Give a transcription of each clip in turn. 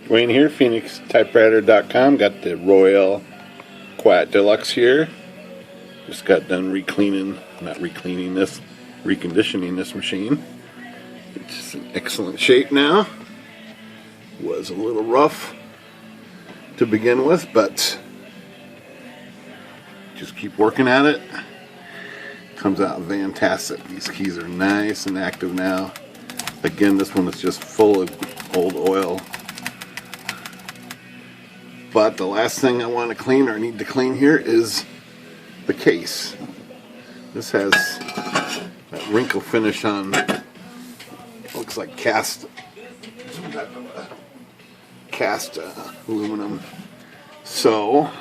Wayne here, PhoenixTypewriter.com. Got the Royal Quiet Deluxe here. Just got done reconditioning this machine. It's in excellent shape now. Was a little rough to begin with, but just keep working at it. Comes out fantastic. These keys are nice and active now. Again, this one is just full of old oil. But the last thing I want to clean or need to clean here is the case. This has that wrinkle finish on, looks like cast aluminum. So,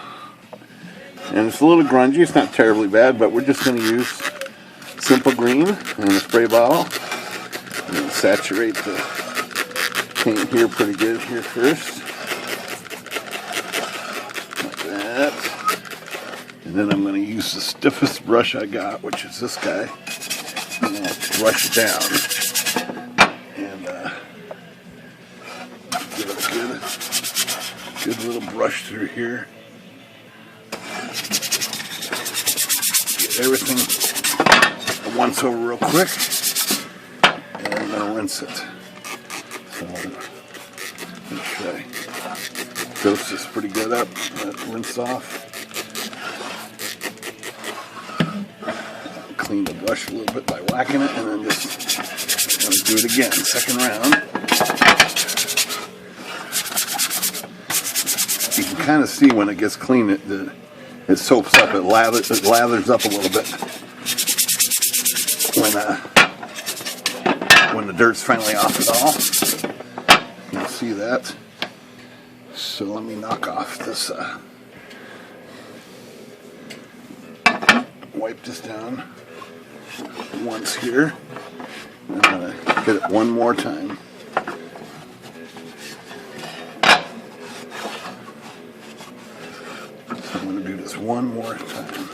and it's a little grungy, it's not terribly bad, but we're just going to use simple green and a spray bottle. And saturate the paint here pretty good here first. And then I'm going to use the stiffest brush I got, which is this guy, and I'll brush it down and give it a good little brush through here. Get everything once over real quick, and I'm going to rinse it. So make sure I dose this pretty good up, let it rinse off. Clean the brush a little bit by whacking it, and then just do it again, second round. You can kind of see when it gets clean, it soaps up, it lathers up a little bit when the dirt's finally off it all. You'll see that. So let me knock off this, wipe this down once here, and I'm going to hit it one more time. So I'm going to do this one more time.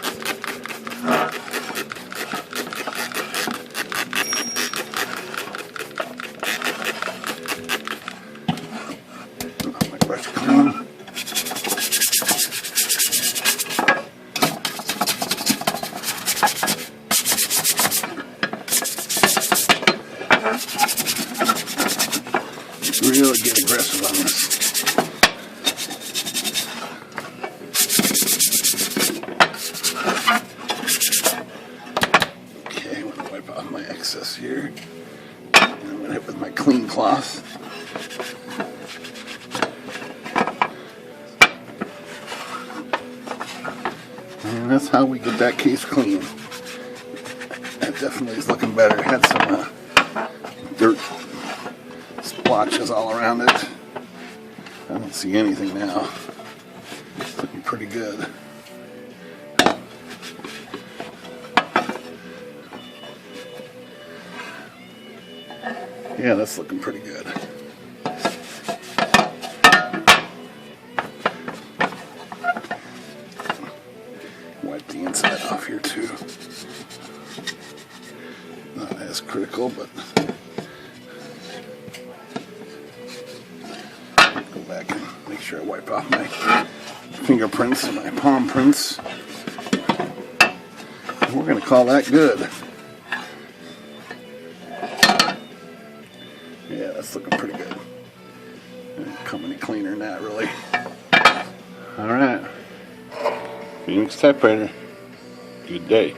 My brush clean. Really get aggressive on this. Okay, I'm going to wipe off my excess here. And I'm going to hit with my clean cloth. And that's how we get that case clean. That definitely is looking better. It had some dirt splotches all around it. I don't see anything now. It's looking pretty good. Yeah, that's looking pretty good. Wipe the inside off here too. Not as critical, but go back and make sure I wipe off my fingerprints and my palm prints. And we're going to call that good. Yeah, that's looking pretty good. Doesn't come any cleaner than that, really. Alright. Phoenix Typewriter. Good day.